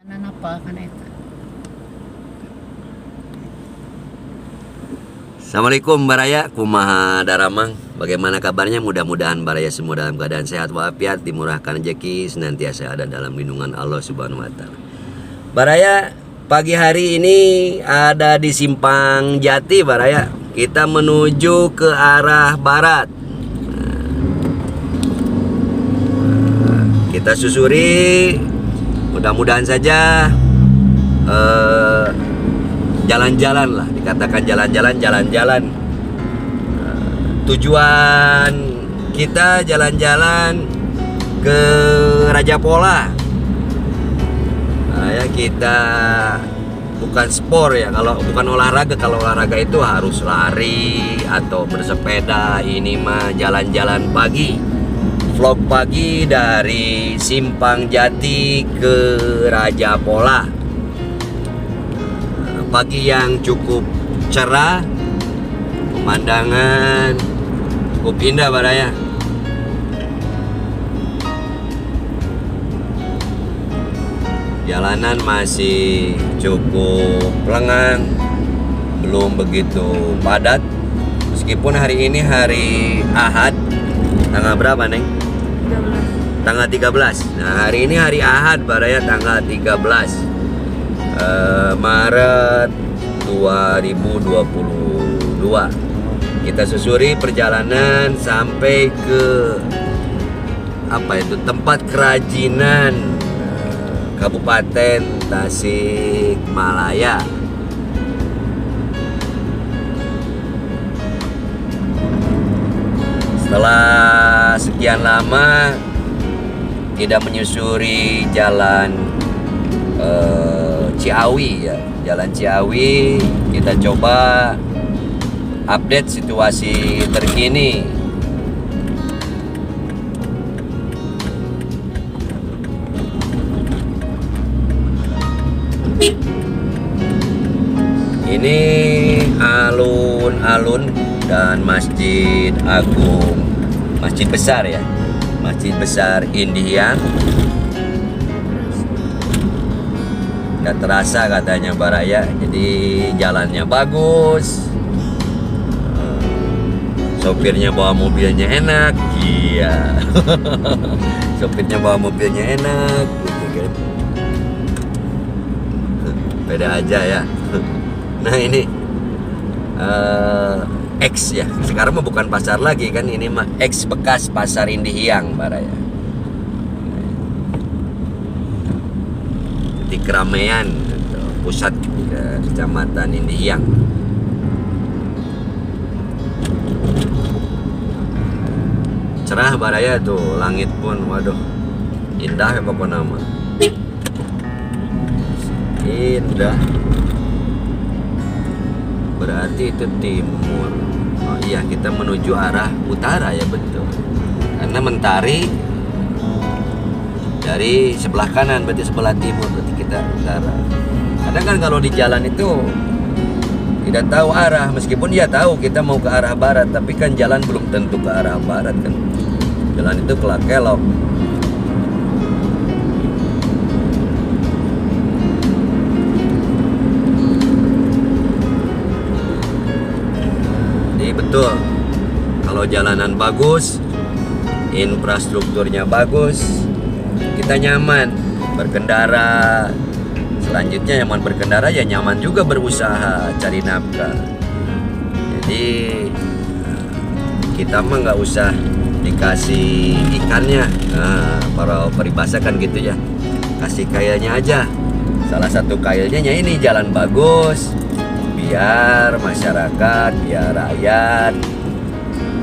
Apa kan itu? Assalamualaikum Baraya, kumaha daramang. Bagaimana kabarnya? Mudah-mudahan Baraya semua dalam keadaan sehat walafiat, dimurahkan rezeki, senantiasa ada dalam lindungan Allah Subhanahu wa taala. Baraya, pagi hari ini ada di Simpang Jati Baraya. Kita menuju ke arah barat. Kita susuri, mudah-mudahan saja jalan-jalan lah, dikatakan jalan-jalan. Tujuan kita jalan-jalan ke Raja Pola. Ya kita bukan sport ya, kalau bukan olahraga. Kalau olahraga itu harus lari atau bersepeda. Ini mah jalan-jalan pagi, vlog pagi dari Simpang Jati ke Raja Pola. Pagi yang cukup cerah, pemandangan cukup indah Baraya. Jalanan masih cukup lengang, belum begitu padat. Meskipun hari ini hari Ahad, tanggal berapa Neng? 13. Tanggal 13. Nah hari ini hari Ahad Baraya, tanggal 13 Maret 2022. Kita susuri perjalanan sampai ke tempat kerajinan Kabupaten Tasikmalaya. Setelah sekian lama tidak menyusuri jalan Ciawi ya, Jalan Ciawi, kita coba update situasi terkini. Ini alun-alun dan Masjid Agung, masjid besar ya, Masjid Besar Indian. Gak terasa katanya Baraya, jadi jalannya bagus, sopirnya bawa mobilnya enak, iya. Sopirnya bawa mobilnya enak, gitu kan. Beda aja ya. Nah ini X ya, sekarang mah bukan pasar lagi kan, ini mah X bekas Pasar Indihiyang Baraya. Di keramaian pusat Kecamatan Indihiyang. Cerah Baraya tuh, langit pun waduh indah ya pokoknya nama. Indah. Berarti itu timur. Oh iya, kita menuju arah utara ya, betul. Karena Mentari dari sebelah kanan, berarti sebelah timur, berarti kita utara. Kadang kan kalau di jalan itu tidak tahu arah, meskipun dia tahu kita mau ke arah barat, tapi kan jalan belum tentu ke arah barat kan. Jalan itu kelak-kelok. Jadi betul, kalau jalanan bagus, infrastrukturnya bagus, kita nyaman berkendara. Selanjutnya nyaman berkendara ya nyaman juga berusaha cari nafkah. Jadi kita mah nggak usah dikasih ikannya. Nah, para peribahasa kan gitu ya, kasih kailnya aja. Salah satu kailnya ini jalan bagus, biar masyarakat, biar rakyat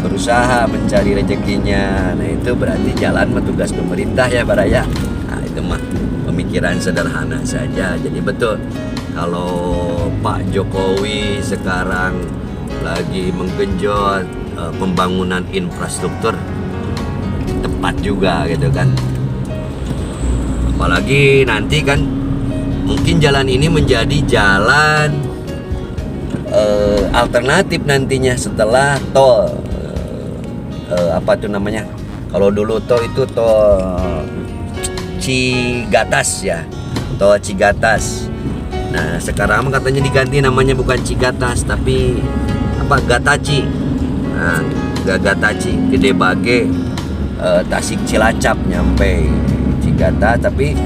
berusaha mencari rezekinya. Nah itu berarti jalan tugas pemerintah ya Baraya. Nah itu mah pemikiran sederhana saja. Jadi betul, kalau Pak Jokowi sekarang lagi menggenjot pembangunan infrastruktur, tepat juga gitu kan. Apalagi nanti kan mungkin jalan ini menjadi jalan alternatif nantinya setelah tol. Apa tuh namanya? Kalau dulu tol itu tol Cigatas ya. Tol Cigatas. Nah sekarang katanya diganti namanya, bukan Cigatas tapi apa, Gataci. Nah Gataci, Gede Bage, Tasik Cilacap nyampe Cigatas, tapi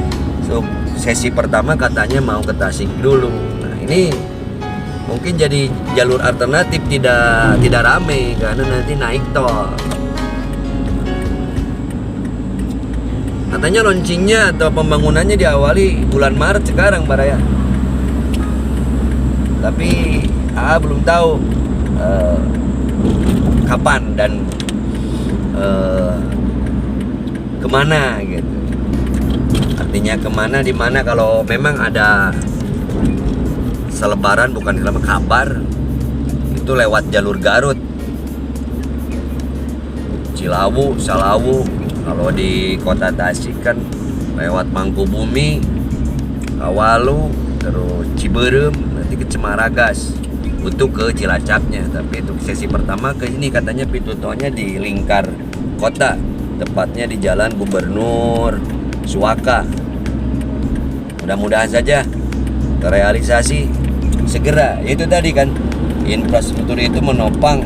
sesi pertama katanya mau ke Tasik dulu. Nah ini mungkin jadi jalur alternatif, tidak rame karena nanti naik tol. Katanya launchingnya atau pembangunannya diawali bulan Maret sekarang Baraya. Tapi belum tahu kapan dan kemana gitu. Artinya kemana, di mana, kalau memang ada selebaran, bukan kabar, itu lewat jalur Garut, Cilawu, Salawu. Kalau di kota Tasik kan lewat Mangkubumi, Kawalu, terus Ciberem, nanti ke Cemaragas untuk ke Cilacapnya. Tapi untuk sesi pertama ke ini katanya pintu tolnya di lingkar kota, tepatnya di Jalan Gubernur Suaka. Mudah-mudahan saja terrealisasi segera. Itu tadi kan, infrastruktur itu menopang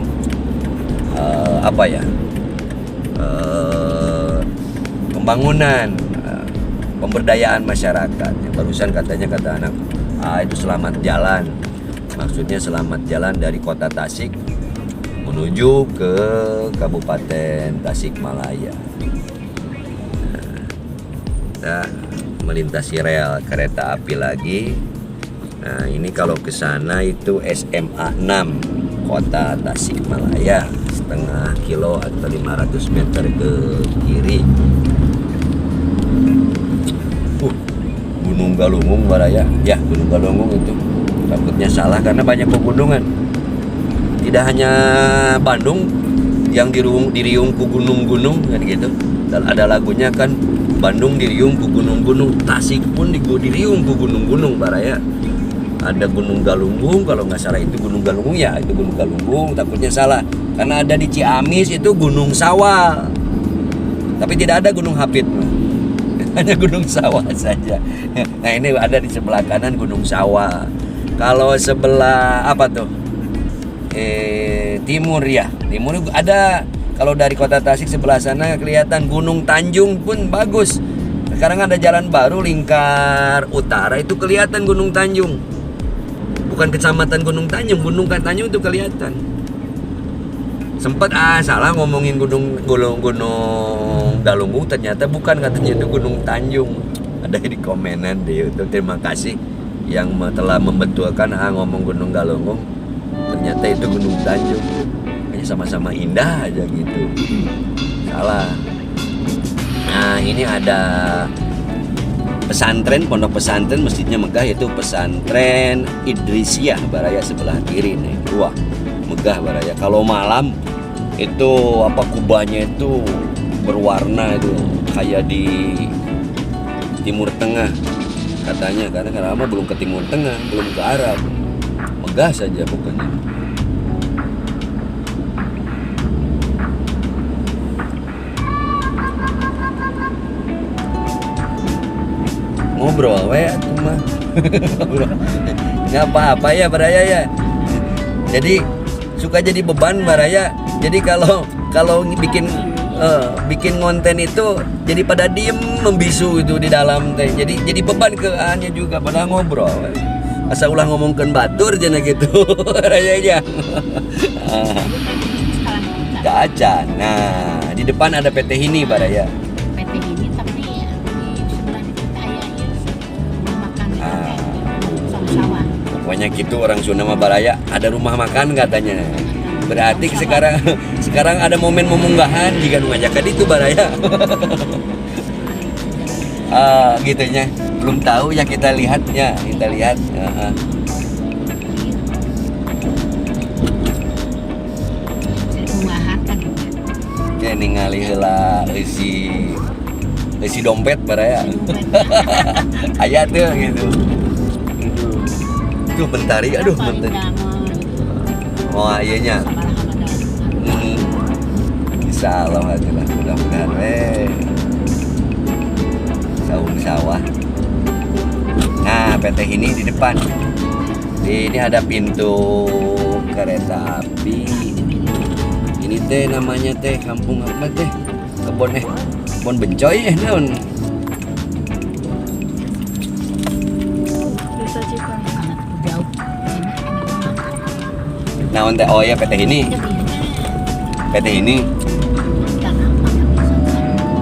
pembangunan, pemberdayaan masyarakat. Yang barusan katanya kata anak, itu selamat jalan. Maksudnya selamat jalan dari kota Tasik menuju ke Kabupaten Tasikmalaya. Kita melintasi rel kereta api lagi. Nah ini kalau ke sana itu SMA 6 kota Tasikmalaya, setengah kilo atau 500 meter ke kiri. Gunung Galunggung Baraya. Ya, Gunung Galunggung itu takutnya salah karena banyak pegunungan. Tidak hanya Bandung yang diriung ku gunung-gunung kan gitu. Dan ada lagunya kan, Bandung diriung ku gunung-gunung, Tasik pun diriung ku gunung-gunung Baraya. Ada Gunung Galunggung, kalau nggak salah itu Gunung Galunggung, ya itu Gunung Galunggung, takutnya salah karena ada di Ciamis itu Gunung Sawal, tapi tidak ada Gunung Hapit, hanya Gunung Sawal saja. Nah ini ada di sebelah kanan Gunung Sawal. Kalau sebelah apa tuh timur ya, timur ada. Kalau dari kota Tasik sebelah sana kelihatan Gunung Tanjung pun bagus. Sekarang ada jalan baru lingkar utara, itu kelihatan Gunung Tanjung. Bukan kecamatan Gunung Tanjung, Gunung Tanjung itu kelihatan. Sempat salah ngomongin gunung Galunggung, ternyata bukan, katanya itu Gunung Tanjung. Ada di komenan di YouTube. Terima kasih yang telah membetulkan ngomong Gunung Galunggung, ternyata itu Gunung Tanjung. Kayaknya sama-sama indah aja gitu. Salah. Nah ini ada pesantren, pondok pesantren, masjidnya megah, yaitu pesantren Idrisiyah Baraya sebelah kiri nih. Wah megah Baraya. Kalau malam itu kubahnya itu berwarna itu kayak di Timur Tengah katanya, karena lama belum ke Timur Tengah, belum ke Arab. Megah saja pokoknya. Ngobrol tuh mah. Nggak apa-apa ya Baraya ya. Jadi suka jadi beban Baraya. Jadi kalau bikin konten itu jadi pada diem membisu itu di dalam teh. Jadi beban ke hanya juga pada ngobrol. Asa ulah ngomongkeun batur cenah gitu. Baraya ya. Kaca. Nah, di depan ada PT Hini Baraya. Pokoknya gitu orang Sunda mah Baraya, ada rumah makan katanya. Berarti sekarang ada momen memunggahan jika nu ngajak itu Baraya. Gitunya. Belum tahu ya, kita lihat. Kayak ningali heula isi dompet Baraya. Aya tuh gitu. Tuh Mentari, aduh Mentari. Oh iyanya. Insya Allah aja lah, mudah-mudahan saung sawah. Nah, PT ini di depan. Ini ada pintu kereta api. Ini teh namanya teh kampung apa teh? Kebon Bencoy naon. Desa Cikoneng. Jauh. Naon teh? Oh ya PT ini. PT ini.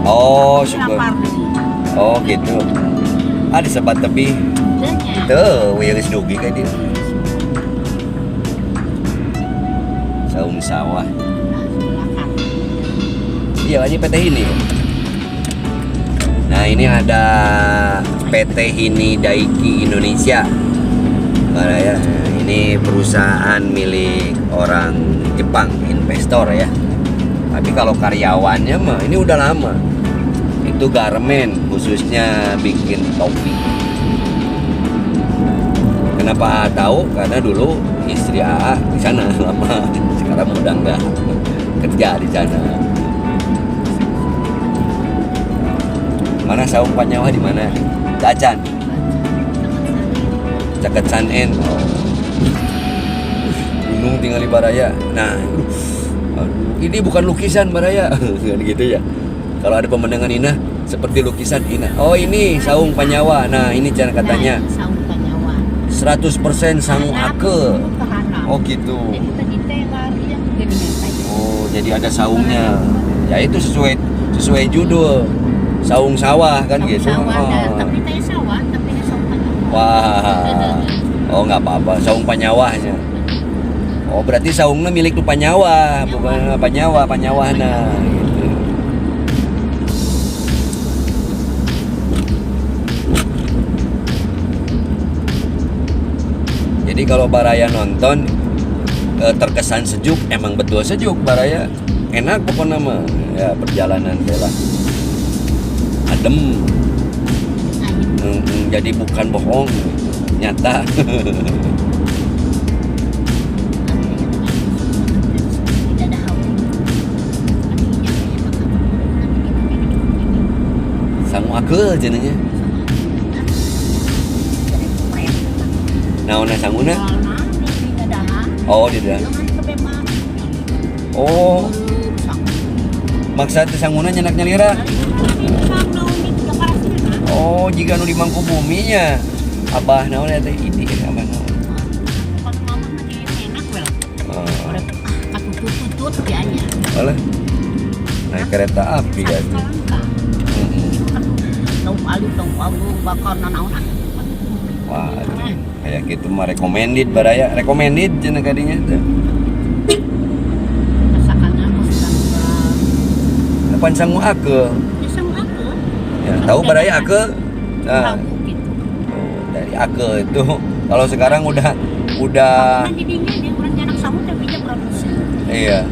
Oh, syukur. Oh, gitu. Ada sebat tepi. Tuh, geus dugi ka dieu. Saung sawah. Iya, ini PT ini. Nah, ini ada PT Hini Daiki Indonesia. Ya, ini perusahaan milik orang Jepang, investor ya. Tapi kalau karyawannya mah ini udah lama. Itu garmen, khususnya bikin topi. Kenapa tahu? Karena dulu istri AA di sana lama. Sekarang udah enggak kerja di sana. Mana saung panyawa di mana? Dacan. Caket Sanen. Oh. Gunung tinggal di Baraya. Nah, ini bukan lukisan Baraya. Kan gitu ya. Kalau ada pemandangan indah seperti lukisan indah. Oh, ini saung panyawa. Nah, ini cara katanya. Saung panyawa. 100% sangu ake. Oh, gitu. Jadi tadi teh lari yang gede tadi. Oh, jadi ada saungnya. Ya itu sesuai judul. Saung sawah kan gitu. Sawah, Oh. tapi teh sawah, tapi teh saung panyawa. Wah. Oh, nggak apa-apa. Saung panyawahnya. Oh, berarti saungnya milik tuh panyawa, bukan panyawahna gitu. Jadi kalau Baraya nonton terkesan sejuk, emang betul sejuk Baraya. Enak pokoknya mah. Ya perjalanan bela. Adem. Jadi bukan bohong, nyata. Sangu ake jenenge. Naonna sanguna? Oh, di dalam. Oh, maksud sanguna nyenak nyalira. Oh, jika nu di Mangkubumi nya. Abah naon eta ini abah naon. Tutut dianya. Alah. Naik kereta api ya. Tahu alu tahu abu bakar naon. Wah, kayak gitu mah recommended Baraya, recommended cenah kadinya teh. Masakannya masakan. Depan sangu ake. Pisang aku. Ya, tahu Baraya ake? Nah, Tahu gitu. oh, dari ake itu kalau sekarang udah Nanti dia orang anak samu tapi dia produksi. iya.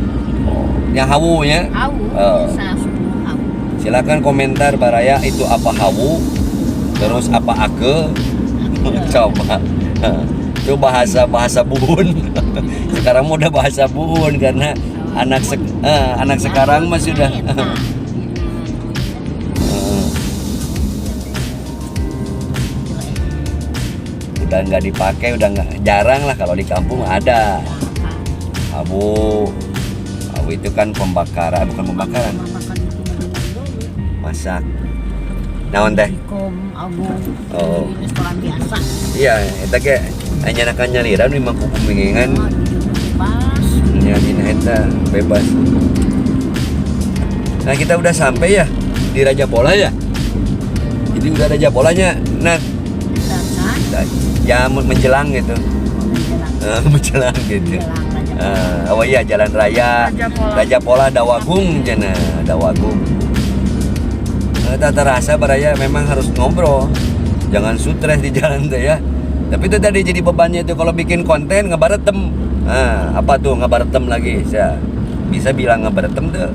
Oh, yang hawu ya. Tahu. Oh. Bisa semua tahu. Silakan komentar Baraya itu apa hawu, terus apa ake. Coba. Itu bahasa buhun. Sekarang udah bahasa buhun karena anak sekarang mah sudah udah nggak dipakai, udah nggak, jarang lah. Kalau di kampung ada abu itu kan pembakaran, bukan pembakaran, masak. Naon teh? Kom abu. Oh. Di restoran biasa. Iya, eta ge anyanakan nyalira nu imang kukumingan Pas. nya dina eta bebas. Nah, kita udah sampai ya di Raja Pola ya. Jadi udah Raja Polanya. Nah, Dan ya menjelang gitu. Menjelang gitu. Oh iya, Jalan Raya Raja Pola Dawagung cenah, Dawagung. Tak terasa Baraya memang harus ngobrol, jangan stres di jalan tuh ya. Tapi itu tadi jadi bebannya itu kalau bikin konten ngebaretem. Nah, apa tuh ngebaretem lagi? Saya bisa bilang ngebaretem tuh.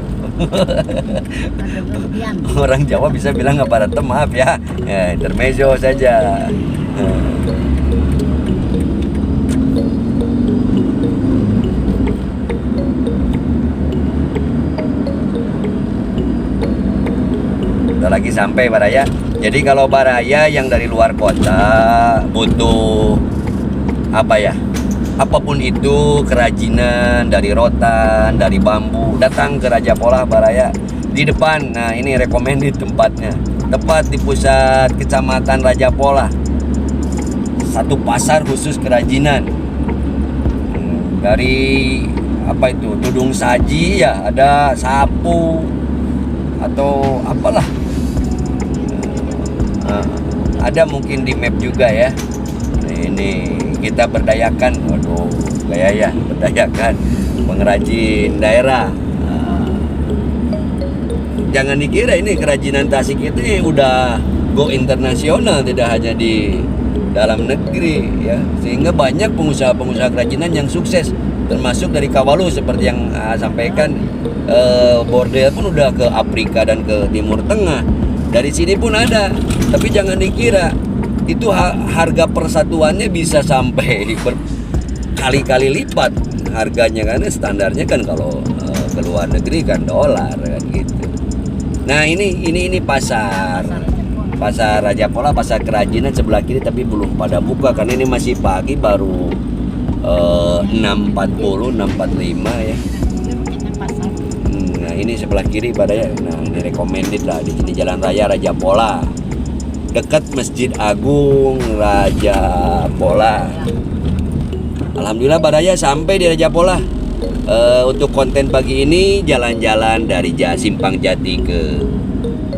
Orang Jawa bisa bilang ngebaretem, maaf ya. Ya, intermezzo saja. Udah lagi sampai Baraya. Jadi kalau baraya yang dari luar kota butuh apa ya? Apapun itu, kerajinan dari rotan, dari bambu, datang ke Raja Polah Baraya di depan. Nah, ini recommended tempatnya. Tepat di pusat Kecamatan Raja Polah. Satu pasar khusus kerajinan. Dari apa itu? Tudung saji ya, ada sapu atau apalah. Ada mungkin di map juga ya. Ini kita berdayakan, waduh, gaya ya, berdayakan pengrajin daerah. Jangan dikira ini kerajinan Tasik itu udah go internasional, tidak hanya di dalam negeri ya, sehingga banyak pengusaha-pengusaha kerajinan yang sukses, termasuk dari Kawalu seperti yang sampaikan. Bordel pun udah ke Afrika dan ke Timur Tengah. Dari sini pun ada, tapi jangan dikira itu harga persatuannya bisa sampai berkali-kali lipat harganya, karena standarnya kan kalau ke luar negeri kan dolar kan gitu. Nah ini pasar Raja Polah, pasar kerajinan sebelah kiri, tapi belum pada buka karena ini masih pagi, baru 6.40 6.45 ya. Nah ini sebelah kiri pada ya. Nah ini recommended lah, di sini Jalan Raya Raja Polah, dekat Masjid Agung Raja Polah. Alhamdulillah Baraya sampai di Raja Polah. Untuk konten pagi ini jalan-jalan dari Simpang Jati ke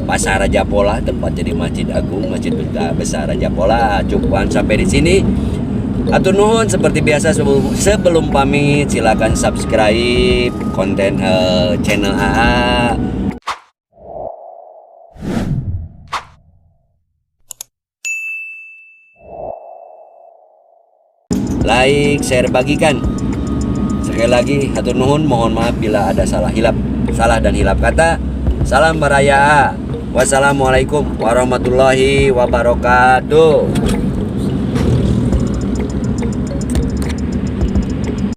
Pasar Raja Polah, tempatnya di Masjid Agung, Masjid Besar Raja Polah. Cukupan sampai di sini. Atur nuhun, seperti biasa sebelum pamit silakan subscribe konten channel AA. Like, share, bagikan. Sekali lagi hatur nuhun, mohon maaf bila ada salah dan hilap kata. Salam Baraya. Wassalamualaikum warahmatullahi wabarakatuh.